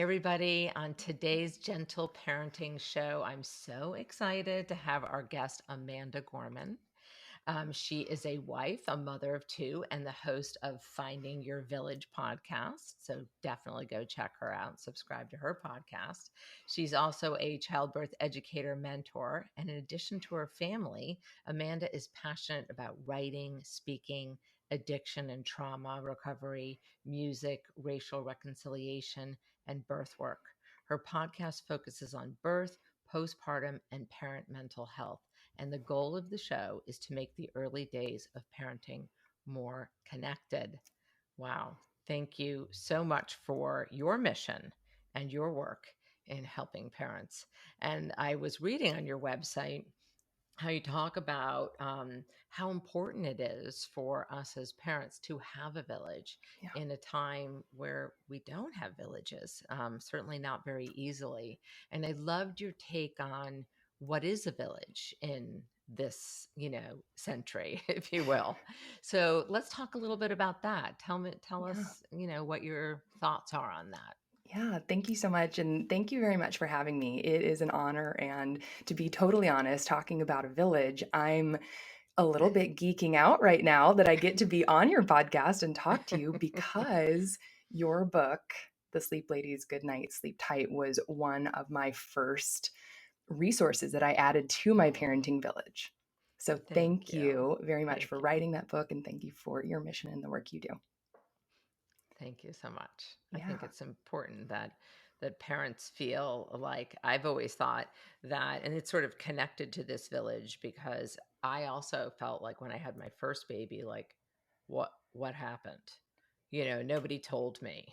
everybody. On today's Gentle Parenting Show, I'm so excited to have our guest, Amanda Gorman. She is a wife, a mother of two, and the host of Finding Your Village podcast. So definitely go check her out and subscribe to her podcast. She's also a childbirth educator mentor. And in addition to her family, Amanda is passionate about writing, speaking, addiction and trauma recovery, music, racial reconciliation, and birth work. Her podcast focuses on birth, postpartum, and parent mental health. And the goal of the show is to make the early days of parenting more connected. Wow. Thank you so much for your mission and your work in helping parents. And I was reading on your website how you talk about how important it is for us as parents to have a village Yeah. in a time where we don't have villages, certainly not very easily. And I loved your take on what is a village in this, century, if you will. So let's talk a little bit about that. Tell Yeah. us, what your thoughts are on that. Yeah. Thank you so much. And thank you very much for having me. It is an honor. And to be totally honest, talking about a village, I'm a little bit geeking out right now that I get to be on your podcast and talk to you because your book, The Sleep Ladies Good Night, Sleep Tight, was one of my first resources that I added to my parenting village. So Thank thank you. you very much Thank for you. writing that book and thank you for your mission and the work you do. Thank you so much. I think Yeah. it's important that parents feel like I've always thought that, and it's sort of connected to this village because I also felt like when I had my first baby, like what happened? Nobody told me,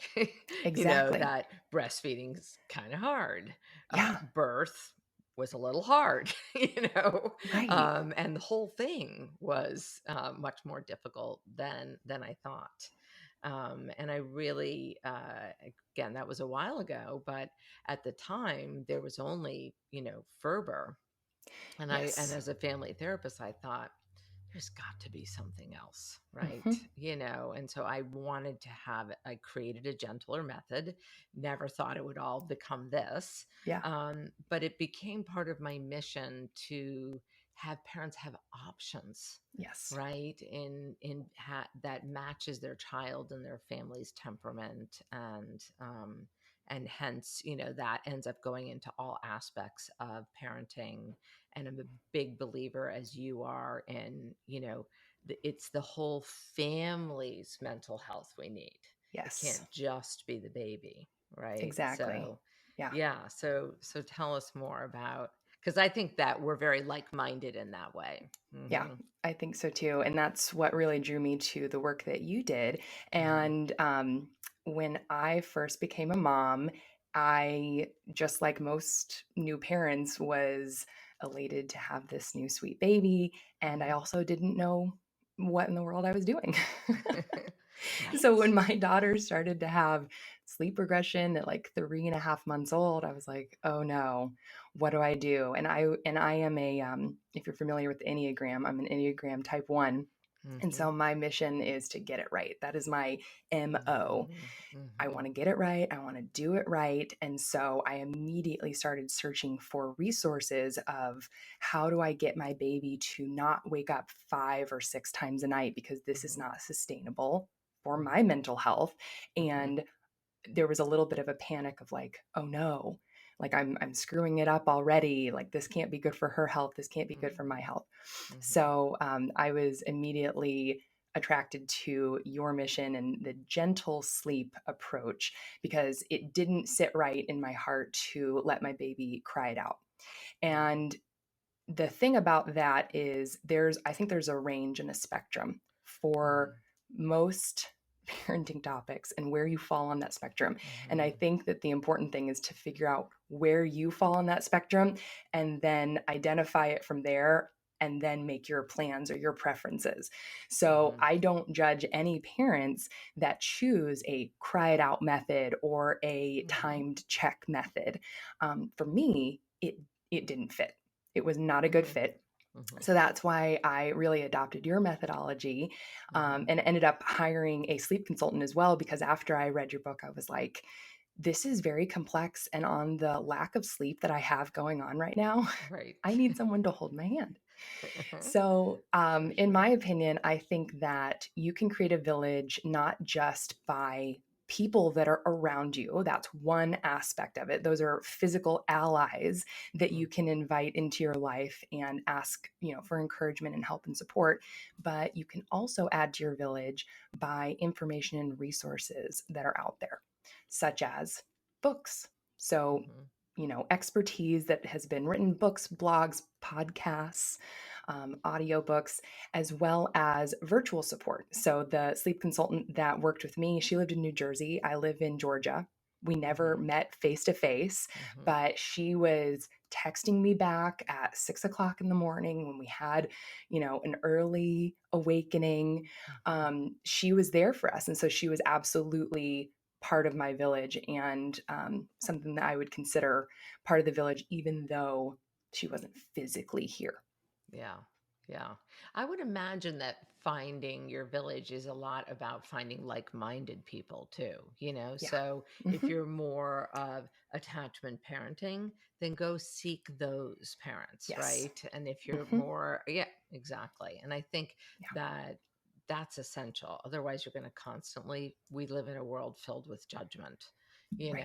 Exactly. that breastfeeding's kind of hard. Yeah, Birth was a little hard, right. and the whole thing was much more difficult than I thought. And I really, again, that was a while ago, but at the time there was only, Ferber. And Yes. as a family therapist, I thought there's got to be something else, right? Hmm. And so I created a gentler method, never thought it would all become this. Yeah. But it became part of my mission to have parents have options, Yes. right? That matches their child and their family's temperament, and hence, that ends up going into all aspects of parenting. And I'm a big believer, as you are, in, it's the whole family's mental health we need. It Yes. can't just be the baby, right? Exactly. So, Yeah. yeah. So tell us more about, because I think that we're very like-minded in that way. Yeah. Hmm. I think so too. And that's what really drew me to the work that you did. Hmm. And when I first became a mom, I, just like most new parents, was elated to have this new sweet baby. And I also didn't know what in the world I was doing. So Right. when my daughter started to have sleep regression at like 3.5 months old, I was like, oh no, what do I do? And I am a if you're familiar with the Enneagram, I'm an Enneagram type 1. And Hmm. so my mission is to get it right. That is my MO. Hmm. I Hmm. want to get it right. I want to do it right. And so I immediately started searching for resources of how do I get my baby to not wake up 5 or 6 times a night, because this is not sustainable for my mental health. Hmm. And there was a little bit of a panic of like, oh no, like I'm screwing it up already. Like this can't be good for her health. This can't be good for my health. Hmm. So I was immediately attracted to your mission and the gentle sleep approach, because it didn't sit right in my heart to let my baby cry it out. And the thing about that is I think there's a range and a spectrum for most parenting topics and where you fall on that spectrum. And I Hmm. think that the important thing is to figure out where you fall on that spectrum and then identify it from there and then make your plans or your preferences. So Hmm. I don't judge any parents that choose a cry it out method or a Hmm. timed check method. For me, it didn't fit. It was not a good Hmm. fit. Hmm. So that's why I really adopted your methodology, Hmm. and ended up hiring a sleep consultant as well, because after I read your book, I was like, this is very complex. And on the lack of sleep that I have going on right now, I Right. need someone to hold my hand. For So, in sure. my opinion, I think that you can create a village not just by people that are around you. That's one aspect of it. Those are physical allies that Mhm. you can invite into your life and ask, for encouragement and help and support. But you can also add to your village by information and resources that are out there, such as books. So, Mhm. expertise that has been written, books, blogs, podcasts, audiobooks, as well as virtual support. So, the sleep consultant that worked with me, she lived in New Jersey. I live in Georgia. We never Mhm. met face to face, Mhm. but she was texting me back at 6 o'clock in the morning when we had, an early awakening. Mhm. She was there for us. And so she was absolutely part of my village and something that I would consider part of the village, even though she wasn't physically here. Yeah. Yeah. I would imagine that finding your village is a lot about finding like-minded people too, you know? Yeah. So if Hmm. you're more of attachment parenting, then go seek those parents, Yes. right? And if you're Hmm. more, yeah, exactly. And I think Yeah. that that's essential. Otherwise, you're going to constantly, we live in a world filled with judgment, Right.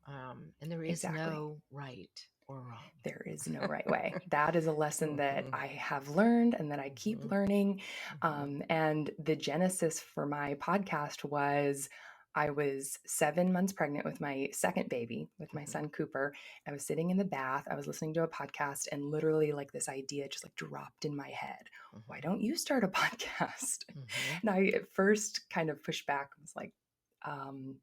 and there is Exactly. no right or There is no wrong. right way. That is a lesson that Mhm. I have learned and that I keep Mhm. learning. Mhm. And the genesis for my podcast was I was 7 months pregnant with my second baby, with my Mhm. son Cooper. I was sitting in the bath. I was listening to a podcast, and literally, like, this idea just like dropped in my head. Why Mhm. don't you start a podcast? Mhm. And I at first kind of pushed back. I was like, um,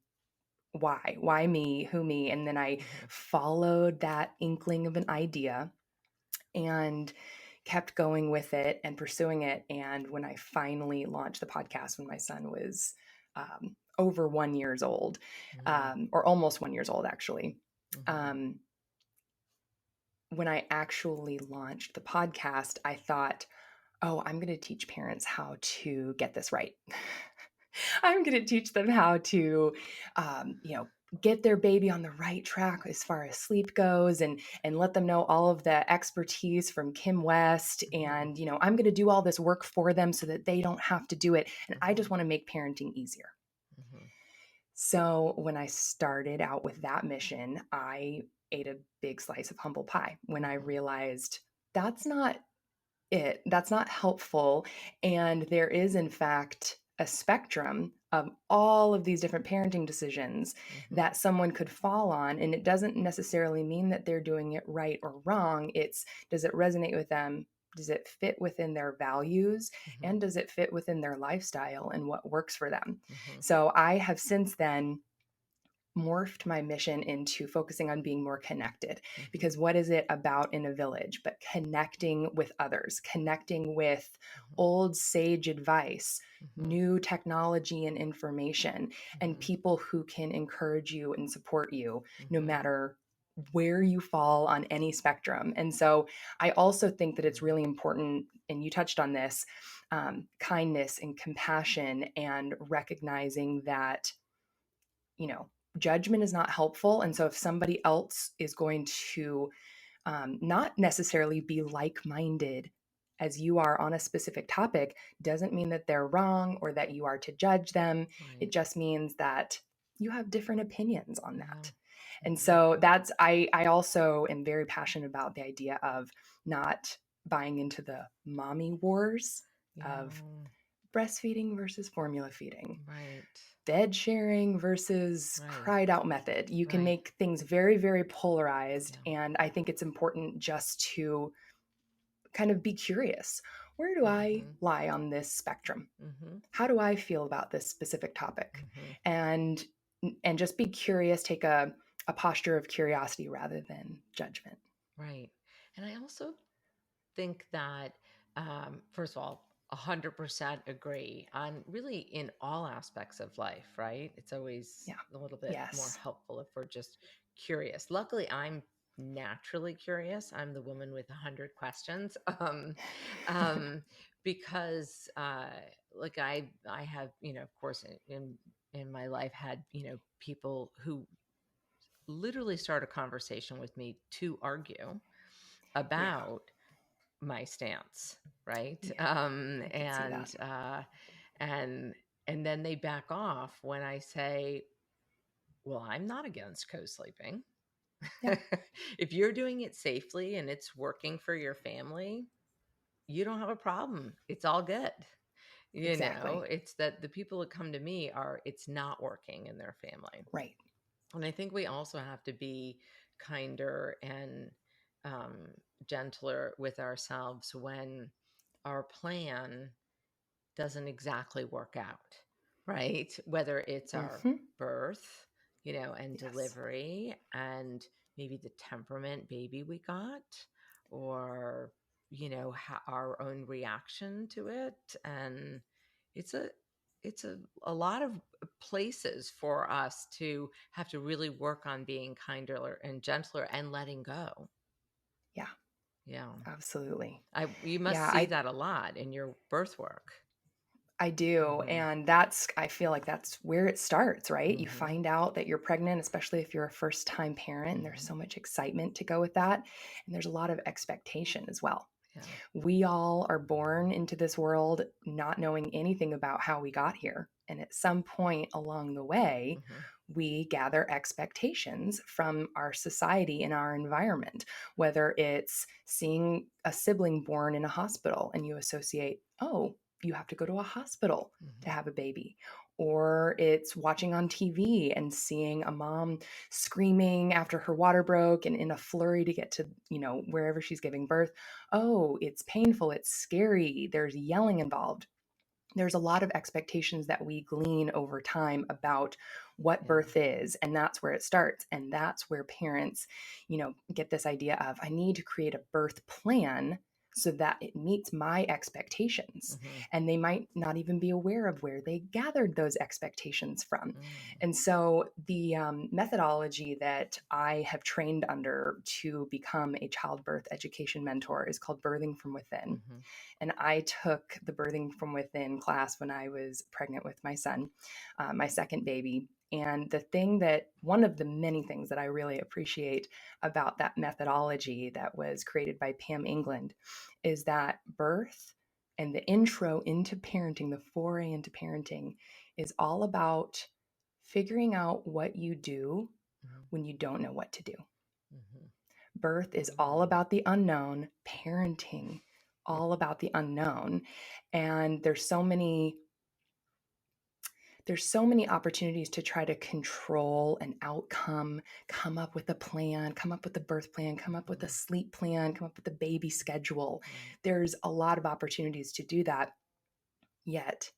why me, who me? And then I Mhm. followed that inkling of an idea and kept going with it and pursuing it. And when I finally launched the podcast, when my son was over 1 years old, Mhm. or almost 1 years old actually, Mhm. um, when I actually launched the podcast, I thought, oh, I'm going to teach parents how to get this right. I'm going to teach them how to, get their baby on the right track as far as sleep goes, and let them know all of the expertise from Kim West. Mhm. And I'm going to do all this work for them so that they don't have to do it. And I just Mhm. want to make parenting easier. Mhm. So when I started out with that mission, I ate a big slice of humble pie when I Mhm. realized that's not it. That's not helpful. And there is, in fact, a spectrum of all of these different parenting decisions Mhm. that someone could fall on. And it doesn't necessarily mean that they're doing it right or wrong. It's, does it resonate with them? Does it fit within their values? Mhm. And does it fit within their lifestyle and what works for them? Mhm. So I have since then morphed my mission into focusing on being more connected, Mhm. because what is it about in a village but connecting with others, connecting with Mhm. old sage advice, Mhm. new technology and information, and Mhm. people who can encourage you and support you no Mhm. matter where you fall on any spectrum. And so I also think that it's Mhm. really important, and you touched on this, kindness and compassion, and recognizing that you know, judgment is not helpful. And so if somebody else is going to not necessarily be like minded as you are on a specific topic, doesn't mean that they're wrong or that you are to judge them. It Right. just means that you have different opinions on Yeah. that. And Mhm. so that's, I also am very passionate about the idea of not buying into the mommy wars of Yeah. breastfeeding versus formula feeding, Right. bed sharing versus Right. cried out method. You can Right. make things very, very polarized. Yeah. And I think it's important just to kind of be curious. Where do I Mhm. lie on this spectrum? Mhm. How do I feel about this specific topic? Mhm. And and just be curious, take a posture of curiosity rather than judgment. Right. And I also think that, first of all, 100% agree on really in all aspects of life, right? It's always Yeah. a little bit more Yes. helpful if we're just curious. Luckily, I'm naturally curious. I'm the woman with 100 questions. Um, because like I have, of course in my life had, people who literally start a conversation with me to argue Yeah. about my stance, right? Yeah. I could see that. And and then they back off when I say, "Well, I'm not against co-sleeping. Yeah. If you're doing it safely and it's working for your family, you don't have a problem. It's all good." Exactly. It's that the people that come to me are it's not working in their family. Right. And I think we also have to be kinder and um, gentler with ourselves when our plan doesn't exactly work out, right? Whether it's our Hmm. birth, and Yes. delivery, and maybe the temperament baby we got, or, our own reaction to it. And it's a lot of places for us to have to really work on being kinder and gentler and letting go. Yeah. Yeah. Absolutely. You Yeah. must see that a lot in your birth work. I do. Hmm. And I feel like that's where it starts, right? You Hmm. find out that you're pregnant, especially if you're a first time parent, and there's Hmm. so much excitement to go with that. And there's a lot of expectation as well. Yeah. We all are born into this world not knowing anything about how we got here. And at some point along the way, Hmm. we gather expectations from our society and our environment, whether it's seeing a sibling born in a hospital and you associate, oh, you have to go to a hospital to Hmm. have a baby. Or it's watching on TV and seeing a mom screaming after her water broke and in a flurry to get to, wherever she's giving birth. Oh, it's painful, it's scary, there's yelling involved. There's a lot of expectations that we glean over time about what Yeah. birth is, and that's where it starts. And that's where parents, get this idea of, I need to create a birth plan so that it meets my expectations. Hmm. And they might not even be aware of where they gathered those expectations from. Mm. And so the methodology that I have trained under to become a childbirth education mentor is called Birthing from Within. Mhm. And I took the Birthing from Within class when I was pregnant with my son, my second baby. And one of the many things that I really appreciate about that methodology that was created by Pam England is that birth and the intro into parenting, the foray into parenting, is all about figuring out what you do Mhm. when you don't know what to do. Mhm. Birth is all Mm. about the unknown, parenting, all about the unknown. And there's so many opportunities to try to control an outcome, come up with a plan, come up with a birth plan, come up with a Mhm. sleep plan, come up with a baby schedule. Right. There's a lot of opportunities to do that, yet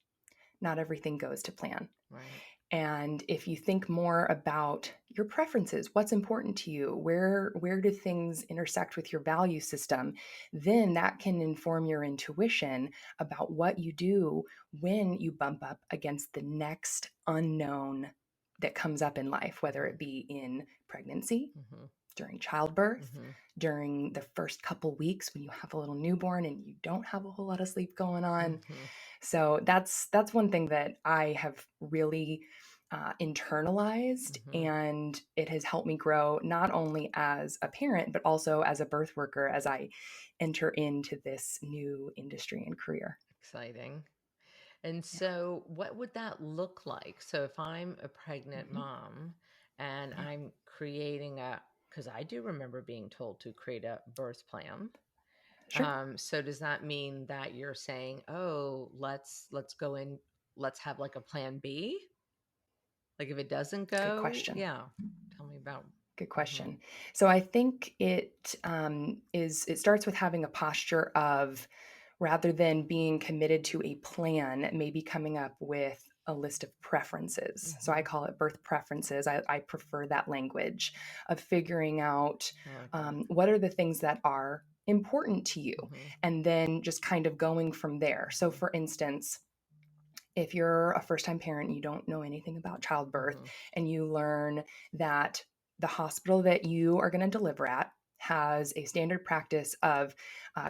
not everything goes to plan. Right. And if you think more about your preferences, what's important to you, where do things intersect with your value system, then that can inform your intuition about what you do when you bump up against the next unknown that comes up in life, whether Mhm. it be in pregnancy, Mhm. during childbirth, Mhm. during the first couple weeks when you have a little newborn and you don't have a whole lot of sleep going on. Mhm. So that's one thing that I have really internalized, Mhm. and it has helped me grow not only as a parent but also as a birth worker as I enter into this new industry and career. Exciting. And Yeah. so, what would that look like? So, if I'm a pregnant Hmm. mom and Yeah. I'm creating because I do remember being told to create a birth plan. Sure. So does that mean that you're saying, oh, let's go in, let's have like a plan B? Like if it doesn't Good go, question. yeah. Tell me about. Good Mhm. question. So I think it starts with having a posture of, rather than being committed to a plan, maybe coming up with a list of preferences. So I Mhm. call it birth preferences. I prefer that language of figuring out I like that. what are the things that are important to you, Mhm. and then just kind of going from there. So Mhm. for instance, if you're a first time parent, you don't know anything about childbirth, Mhm. and you learn that the hospital that you are going to deliver at has a standard practice of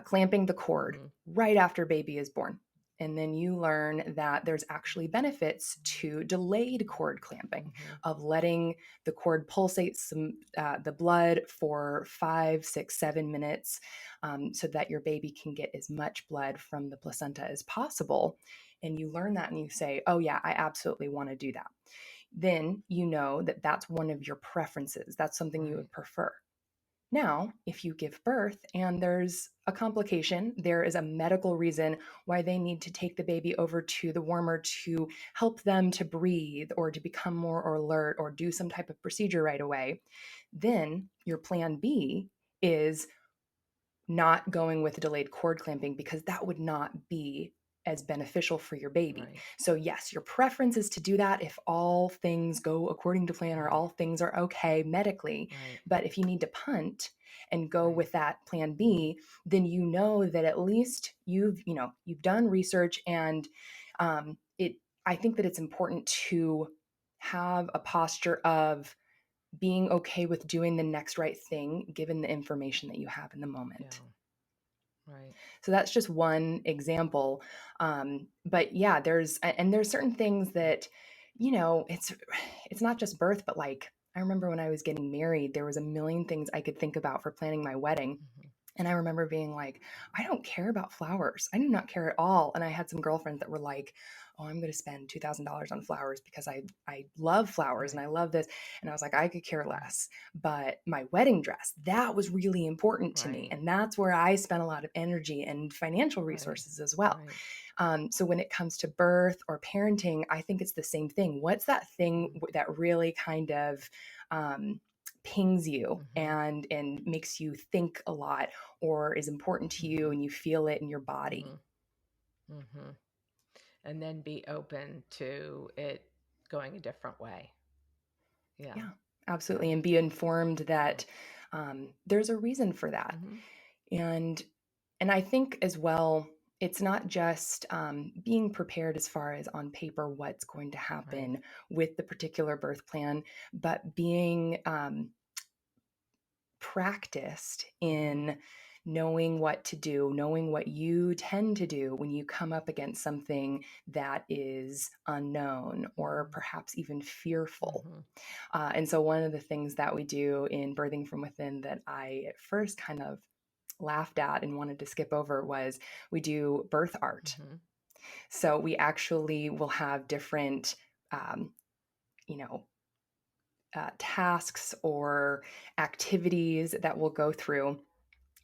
clamping the cord Mhm. right after baby is born. And then you learn that there's actually benefits to delayed cord clamping, Mm-hmm. of letting the cord pulsate the blood for 5, 6, 7 minutes, so that your baby can get as much blood from the placenta as possible. And you learn that and you say, oh, yeah, I absolutely want to do that. Then you know that that's one of your preferences. That's something you Right. would prefer. Now, if you give birth and there's a complication, there is a medical reason why they need to take the baby over to the warmer to help them to breathe or to become more alert or do some type of procedure right away, then your plan B is not going with delayed cord clamping, because that would not be as beneficial for your baby. Right. So, yes, your preference is to do that if all things go according to plan or Right. all things are okay medically. Right. But if you need to punt and go Right. with that plan B, then you know that at least you've done research, and it. I think that it's important to have a posture of being okay with doing the next right thing given the information that you have in the Yeah. moment. Right. So that's just one example. But yeah, there's certain things that, it's not just birth, but like I remember when I was getting married, there was a million things I could think about for planning my wedding. Mm-hmm. And I remember being like, I don't care about flowers. I do not care at all. And I had some girlfriends that were like, oh, I'm going to spend $2,000 on flowers because I love flowers and Right. I love this. And I was like, I could care Right. less. But my wedding dress, that was really important to me. Right. And that's where I spent a lot of energy and financial Right. resources as well. Right. So when it comes to birth or parenting, I think it's the same thing. What's that thing Mm-hmm. that really kind of pings you Mm-hmm. and makes you think a lot, or is important to you Mm-hmm. and you feel it in your body? Mm-hmm. Mm-hmm. And then be open to it going a different way. Yeah. Yeah, Yeah. absolutely. And be informed Yeah. that there's a reason for that. Mm-hmm. And I think as well, it's not just being prepared as far as on paper what's going to Right. happen with the particular birth plan, but being practiced Mm-hmm. in knowing what to do, knowing what you tend to do when you come up against something that is unknown or perhaps even fearful. Mm-hmm. And so, one of the things that we do in Birthing from Within that I at first kind of laughed at and wanted to skip over was we do birth art. Mm-hmm. So, we actually will have different, um, you know, tasks or activities that we'll go through.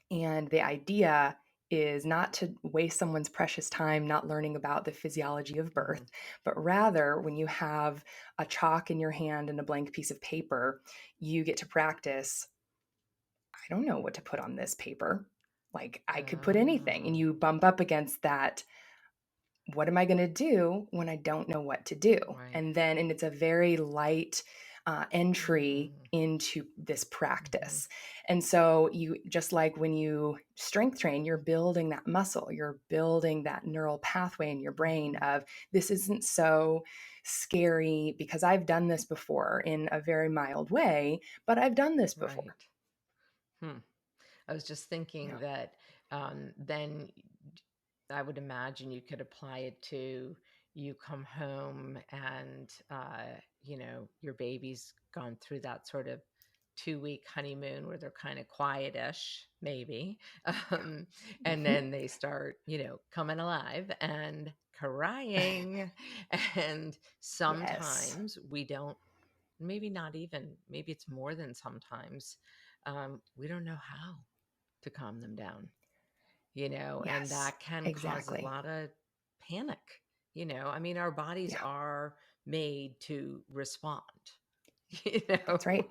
And the idea is not to waste someone's precious time not learning about the physiology of birth, Mm-hmm. but rather when you have a chalk in your hand and a blank piece of paper, you get to practice. I don't know what to put on this paper. Like I could put anything. And Oh. you bump up against that. What am I going to do when I don't know what to do? Right. And it's a very light entry Mm-hmm. into this Mm-hmm. practice. And so, you just like when you strength train, you're building that muscle, you're building that neural pathway in your brain Mm-hmm. of this isn't so scary because I've done this before in a very mild way, but I've done this before. Right. Hmm. I was just thinking Yeah. that then I would imagine you could apply it to you come home and, your baby's gone through that sort of 2 week honeymoon where they're kind of quietish, maybe. Um, Yeah. and then they start, coming alive and crying. And Yes. sometimes we don't, maybe not even, maybe it's more than sometimes, we don't know how to calm them down, and Yes. that can cause a Exactly. lot of panic. I mean, our bodies Yeah. are made to respond, you That's know, right.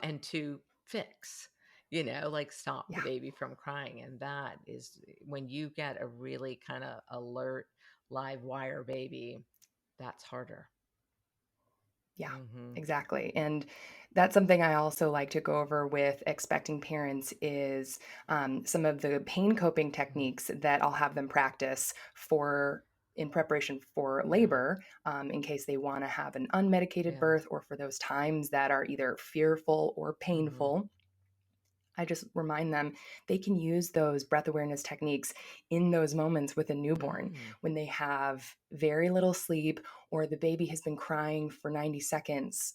and to fix, like stop the Yeah. baby from crying. And that is when you get a really kind of alert, live wire baby, that's harder. Yeah, Hmm. exactly. And that's something I also like to go over with expecting parents is some of the pain coping Hmm. techniques that I'll have them practice for in preparation for Yeah. labor, in case they want to have an unmedicated Yeah. birth or for those times that are either fearful or Hmm. painful. I just remind them they can use those breath awareness techniques in those moments with a newborn Mm, when they have very little sleep or the baby has been crying for 90 seconds,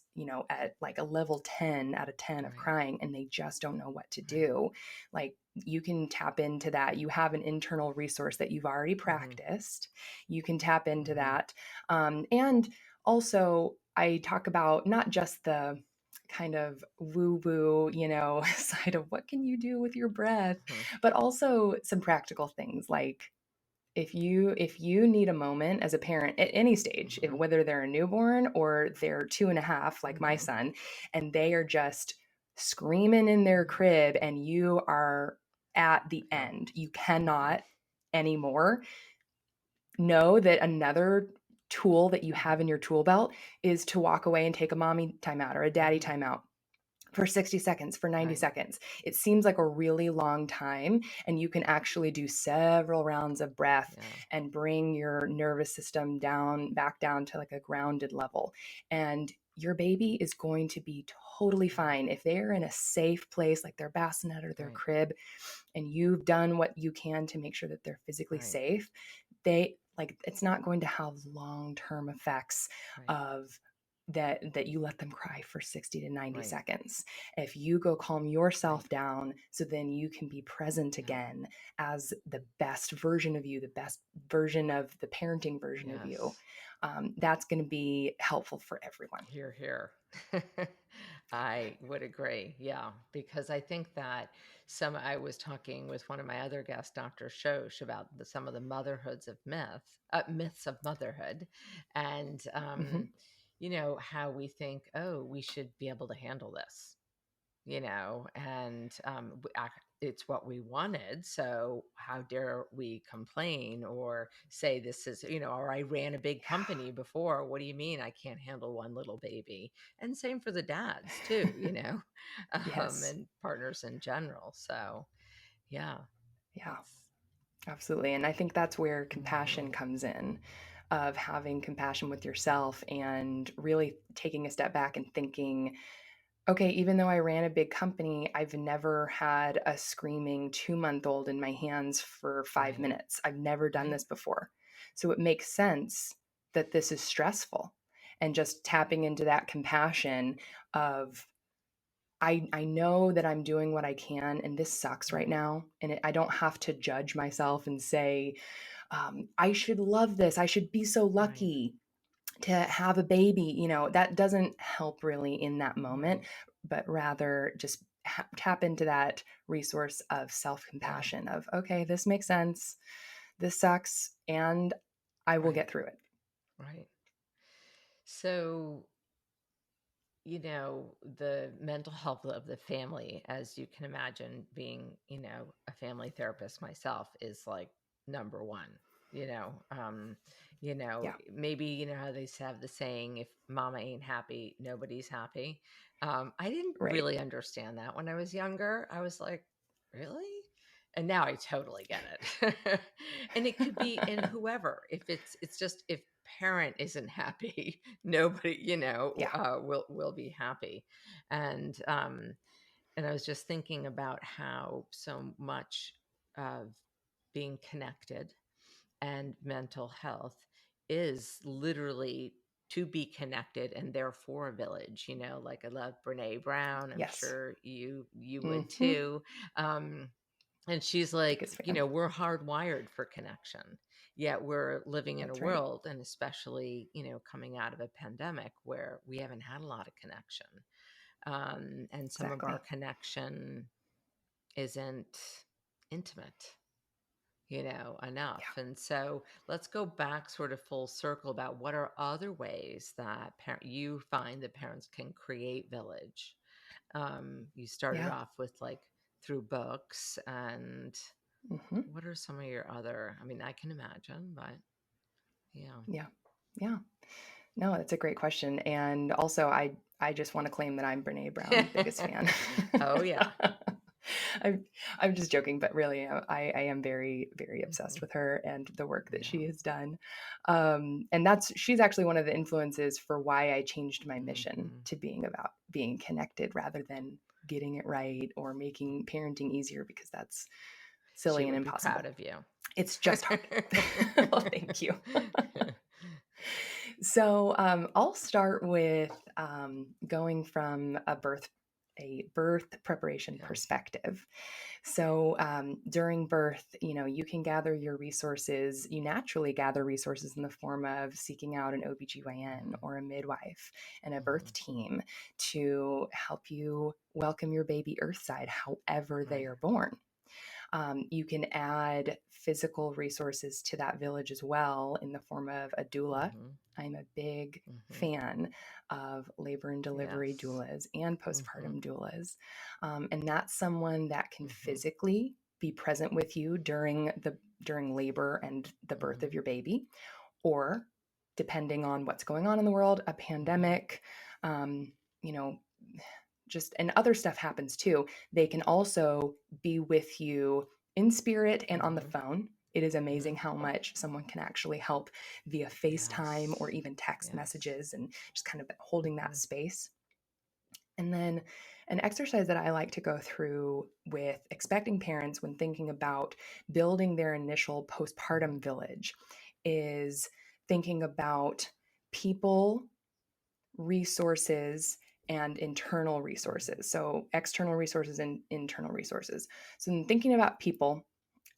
at like a level 10 out of 10 of right, crying and they just don't know what to right. do. Like you can tap into that. You have an internal resource that you've already Mm-hmm, practiced. You can tap into mm-hmm, that. And also, I talk about not just the kind of woo woo, side of what can you do with your breath, mm-hmm. but also some practical things like if you need a moment as a parent at any stage, Mm-hmm. whether they're a newborn or they're 2.5, like my Mm-hmm. son, and they are just screaming in their Mm-hmm. crib and you are at the Yeah. end, you Mm-hmm. cannot anymore, know that another tool that you have in your tool belt is to walk away and take a mommy timeout or a daddy Mm-hmm. timeout for 60 seconds, for 90 Right. seconds. It seems like a really long time, and you can actually do several rounds of breath Yeah. and bring your nervous system back down to like a grounded level. And your baby is going to be totally Right. fine if they're in a safe place like their bassinet or their Right. crib and you've done what you can to make sure that they're physically Right. safe. They like it's not going to have long-term effects Right. of that you let them cry for 60 to 90 Right. seconds. If you go calm Right. yourself down so then you can be present Yeah. again as the best version of you, the best version of the parenting version of you, Yes. that's going to be helpful for everyone. Here, here. I would agree. Yeah, because I think that I was talking with one of my other guests, Dr. Shosh, about some of the myths of motherhood, and Hmm. how we think, oh, we should be able to handle this, and it's what we wanted. So how dare we complain or say this is, or I ran a big company before. What do you mean I can't handle one little baby? And same for the dads too, Yes. and partners in general. So yeah, Yeah. it's, Absolutely. And I think that's where mhm, compassion comes in, of having compassion with yourself and really taking a step back and thinking, okay, even though I ran a big company, I've never had a screaming 2-month old in my hands for five right, minutes. I've never done right, this before. So it makes sense that this is stressful. And just tapping into that compassion of, I know that I'm doing what I can, and this sucks right right, now. And I don't have to judge myself and say, I should love this. I should be so right, lucky to have a baby. That doesn't help really in that moment, right. but rather just tap into that resource of self Yeah, compassion of, okay, this makes sense. This sucks. And I will right, get through it. right. So the mental health of the family, as you can imagine, being, a family therapist myself, is like number one. Yeah. Maybe how they have the saying, if mama ain't happy, nobody's happy. I didn't Right. really understand that when I was younger. I was like, really? And now I totally get it. And it could be in whoever. If it's just, if parent isn't happy, nobody, Yeah. will be happy. And um and I was just thinking about how so much of being connected and mental health is literally to be connected and therefore a village. Like I love Brene Brown. I'm Yes. sure you would Hmm. too. And she's like, Biggest fan. we're hardwired for connection, yet we're living in a That's right. world, and especially, coming out of a pandemic where we haven't had a lot of connection. And some of our Exactly. connection isn't intimate, enough. Yeah. And so let's go back sort of full circle about what are other ways that you find that parents can create village. You started Yeah. off with like through books, and Hmm. what are some of your other, I mean, I can imagine, but yeah. Yeah. Yeah. No, that's a great question. And also, I just want to claim that I'm Brene Brown biggest fan. Oh yeah. I'm I'm just joking, but really, I am very very Hmm. obsessed with her and the work that Yeah. she has done. And she's actually one of the influences for why I changed my mission Hmm. to being about being connected rather than getting it right or making parenting easier, because that's She silly and would be proud impossible. of you. It's just hard. Well, thank you. So I'll start with going from a birth preparation Yeah. perspective. So during birth, you can gather your resources. You naturally gather resources in the form of seeking out an OBGYN Mhm. or a midwife and a birth Mhm. team to help you welcome your baby earthside, however they Right. are born. You can add physical resources to that village as well in the form of a doula. Mhm. I'm a big Mhm. fan of labor and delivery Yes. doulas and Mhm. postpartum doulas. And that's someone that can Mhm. physically be present with you during labor and the birth of Mhm. your baby, or depending on what's going on in the world, a Mhm. pandemic, you know, just and other stuff happens too. They can also be with you in spirit and on the Mhm. phone. It is amazing Mhm. how much someone can actually help via FaceTime or Yes. even text Yes. messages, and just kind of holding that Mhm. space. And then an exercise that I like to go through with expecting parents when thinking about building their initial postpartum Mhm. village is thinking about people, resources, and internal Mhm. resources. So, external resources and internal resources. So, in thinking about people,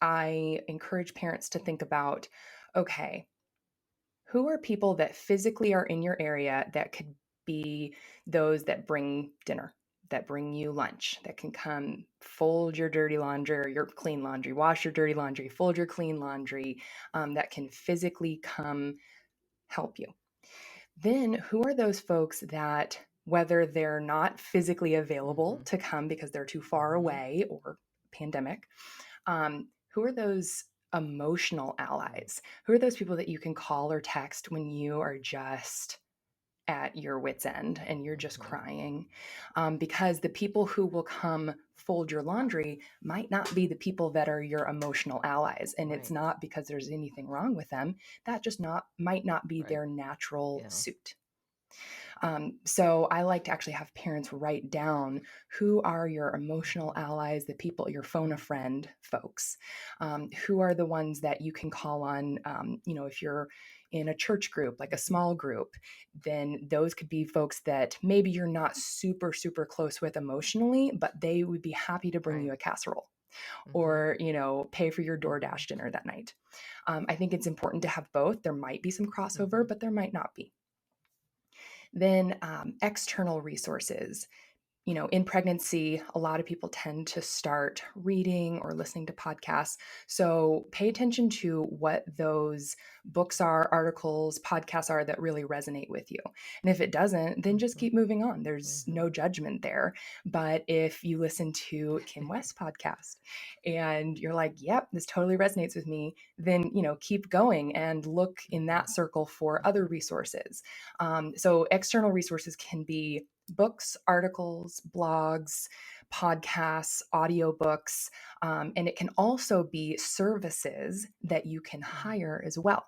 I encourage parents to think about, okay, who are people that physically are in your area that could be those that bring dinner, that bring you lunch, that can come fold your dirty laundry or your clean laundry, wash your dirty laundry, fold your clean laundry, that can physically come help you. Then, who are those folks that, whether they're not physically available Mhm. to come because they're too far Mhm. away or pandemic, who are those emotional Mhm. allies? Who are those people that you can call or text when you are just at your wits' end and you're just Mhm. crying? Because the people who will come fold your laundry might not be the people that are your emotional allies. And it's Right. not because there's anything wrong with them. That just not might not be Right. their natural Yeah. suit. So I like to actually have parents write down who are your emotional Mhm. allies, the people, your phone a Mhm. friend folks, who are the ones that you can call on. If you're in a church group, like a Mhm. small group, then those could be folks that maybe you're not super, super close with emotionally, but they would be happy to bring Right. you a casserole Mhm. or, pay for your Mhm. DoorDash dinner that night. I think it's important to have both. There might be some crossover, Mhm. but there might not be. Then external resources. In pregnancy, a lot of people tend to start reading or listening to podcasts. So pay attention to what those books are, articles, podcasts are that really resonate with you. And if it doesn't, then just Mhm. keep moving on. There's Mhm. no judgment there. But if you listen to Kim West's podcast and you're like, yep, this totally resonates with me, then, keep going and look in Mhm. that circle for other Mhm. resources. So external resources can be books, articles, blogs, podcasts, audiobooks, and it can also be services that you can Mhm. hire as well.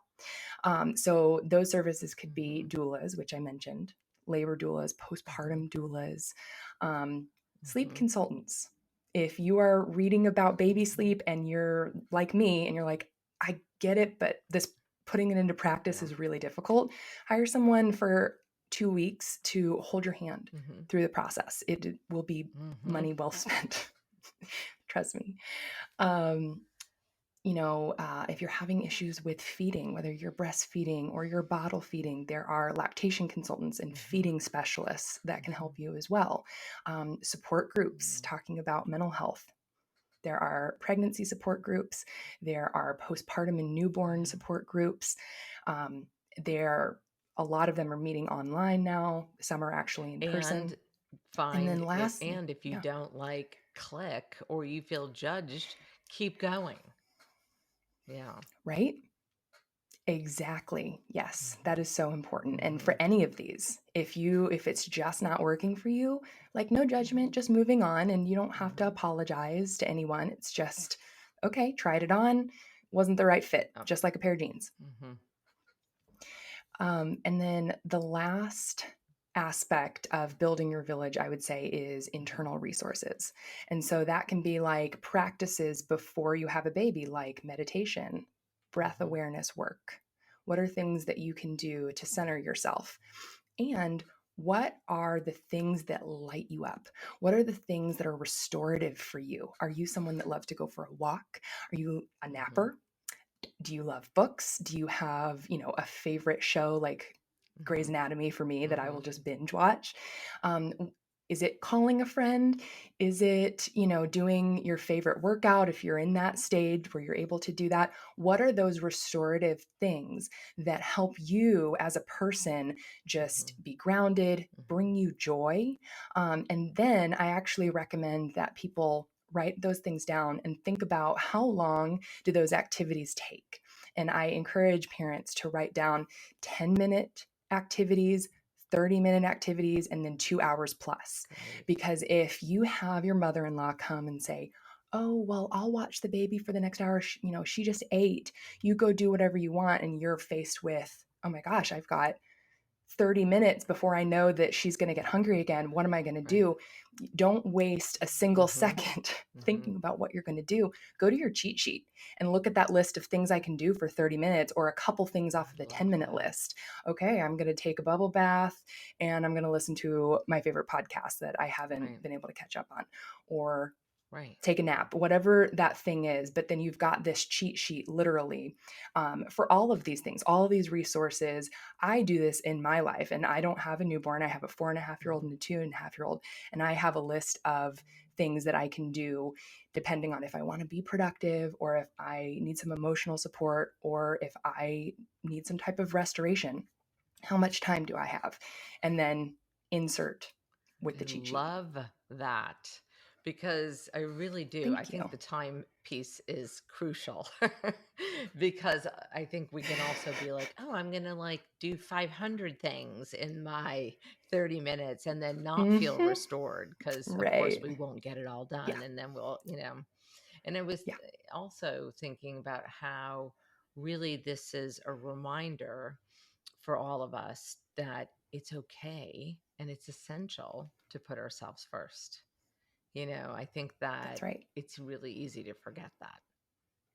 So those services could be Mhm. doulas, which I mentioned, labor doulas, Mhm. postpartum doulas, um, sleep Mhm. consultants. If you are reading about baby Mhm. sleep and you're like me and you're like, I get it, but this putting it into practice Yeah. is really difficult, hire someone for 2 weeks to hold your hand Mhm. through the process. It will be Mhm. money well spent. Trust me. Um, if you're having issues with feeding, whether you're breastfeeding or you're bottle feeding, there are lactation consultants and Mhm. feeding specialists that can help Mhm. you as well. Support groups Mhm. talking about mental health. There are pregnancy support groups. There are postpartum and newborn Yeah. support groups. Um, there, a lot of them are meeting online now. Some are actually in person. And And then find it, lastly, and if you yeah, don't like click or you feel judged, keep going. Yeah. right? Exactly. Yes, that Mhm. is so important. And for Mhm. any of these, if it's just not working for you, like no judgment, Mhm. just moving on, and you don't have to Mhm. apologize to anyone. It's just okay, tried it on, wasn't the right fit, Yep. just like a pair of jeans. Mhm. And then the last aspect of building your village, I would say, is internal resources. And so that can be like practices before you have a baby, like meditation, breath Mm-hmm. awareness work. What are things that you can do to center yourself? And what are the things that light you up? What are the things that are restorative for you? Are you someone that loves to go for a walk? Are you a Mm-hmm. napper? Do you love books? Do you have, a favorite show like Grey's Mm-hmm. Anatomy for me that I Mm-hmm. will just binge watch? Um, is it calling a friend? Is it, doing your favorite workout if you're in that stage where you're able to do that? What are those restorative things that help you as a person just Mm-hmm. be grounded, Mm-hmm. bring you joy? And then I actually recommend that people write those things down and think about how long do those activities take. And I encourage parents to write down 10-minute activities, 30-minute activities, and then 2 hours plus. Great. Because if you have your mother in law come and say, oh, well, I'll watch the baby for the next hour. She just ate. You go do whatever you want. And you're faced with, oh my gosh, I've got 30 minutes before I know that she's going to get hungry again. What am I going to Right. do? Don't waste a single Mm-hmm. second Mm-hmm. thinking about what you're going to do. Go to your cheat sheet and look at that list of things I can do for 30 minutes or a couple things off of the I love 10-minute that. list. Okay, I'm going to take a bubble bath and I'm going to listen to my favorite podcast that I haven't Right. been able to catch up on, or Right. take a nap, whatever that thing is. But then you've got this cheat sheet literally, for all of these things, all of these resources. I do this in my life, and I don't have a newborn. I have a 4.5-year-old Mm-hmm. and a 2.5-year-old, and I have a list of things that I can do depending on if I want to be productive or if I need some emotional support or if I need some type of restoration. How much time do I have? And then insert with I the cheat sheet. love that because I really do. I Thank you. think the time piece is crucial because I think we can also be like, oh, I'm going to like do 500 things in my 30 minutes and then not feel Hmm. restored because, of course, Right. we won't get it all Yeah. done. And then we'll. And I was Yeah. also thinking about how really this is a reminder for all of us that it's okay and it's essential to put ourselves first. I think That's that right. it's really easy to forget that,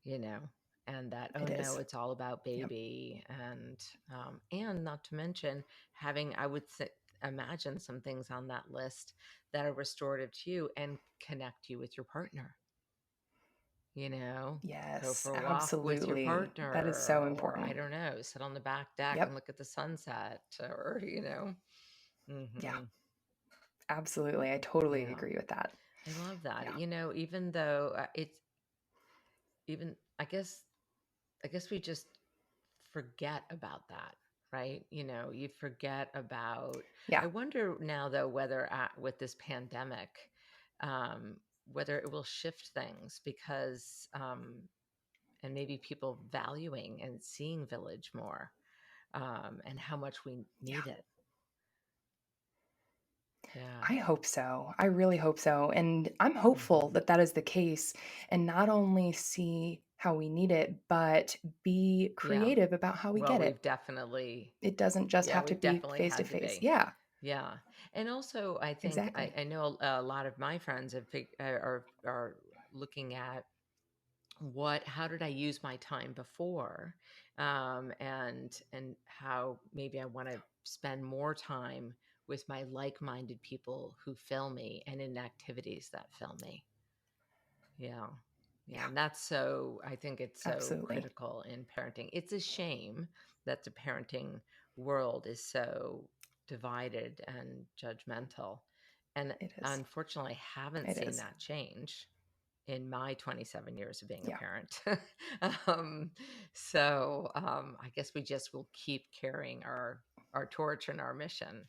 you know, and that, oh It no, is. it's all about Yep. baby. And not to mention having, imagine some things on that list that are restorative to you and connect you with your partner, you know, go Yes, for a walk with your absolutely. That is so partner, or I important. don't know, sit on the back deck and Yep. look at the sunset, or. Yeah, Hmm. absolutely. I totally Yeah, agree with that. I love that. Yeah. Even though it's even, I guess we just forget about that, right? You forget about. Yeah. I wonder now, though, whether with this pandemic, um, whether it will shift things because, and maybe people valuing and seeing village more, and how much we Yeah. need it. Yeah. I hope so. I really hope so. And I'm hopeful Hmm. that that is the case, and not only see how we need it, but be Yeah. creative about how we Well, get it. It doesn't just have to we've be definitely face to had to face. be. Yeah, Yeah. And also, I think exactly. I know a lot of my friends are looking at how did I use my time before, and how maybe I want to spend more time with my like-minded people who fill me and in activities that fill me. Yeah. Yeah. Yeah, And I think it's so absolutely. critical in parenting. It's a shame that the parenting world is so divided and judgmental. And It is. unfortunately, I haven't It seen is. that change in my 27 years of being a Yeah. parent. um, so I guess we just will keep carrying our torch and our mission.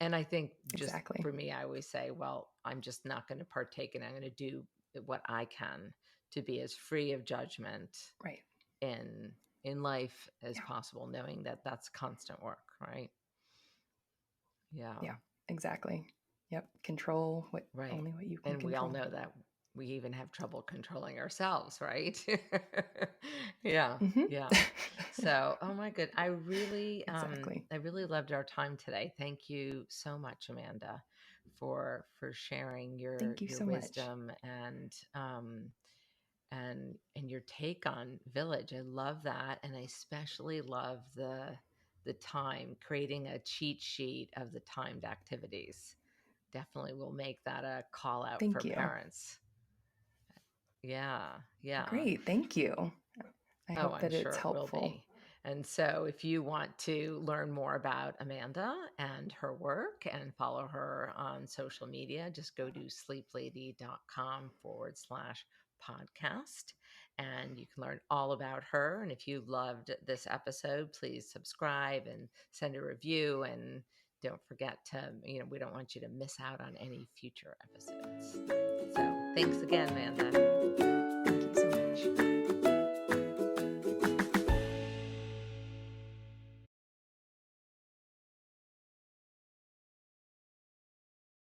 And I think just Exactly. for me, I always say, well, I'm just not going to partake and I'm going to do what I can to be as free of judgment Right. in in life as Yeah. possible, knowing that that's constant work, right? Yeah, Yeah. Exactly. Yep. Control what right. only what you can And we all control. know that we even have trouble controlling ourselves, right? Yeah, Mhm. yeah. So, oh my good. Exactly. I really loved our time today. Thank you so much, Amanda, for sharing Thank you your so much. wisdom and your take on Village. I love that, and I especially love the time, creating a cheat sheet of the timed activities. Definitely will make that a call out for Thank you. parents. Yeah, yeah. Great. Thank you. I Oh, hope I'm that sure it's it will helpful. be. And so, if you want to learn more about Amanda and her work and follow her on social media, just go to sleeplady.com/podcast and you can learn all about her. And if you loved this episode, please subscribe and send a review. And don't forget to, we don't want you to miss out on any future episodes. So, thanks again, Amanda.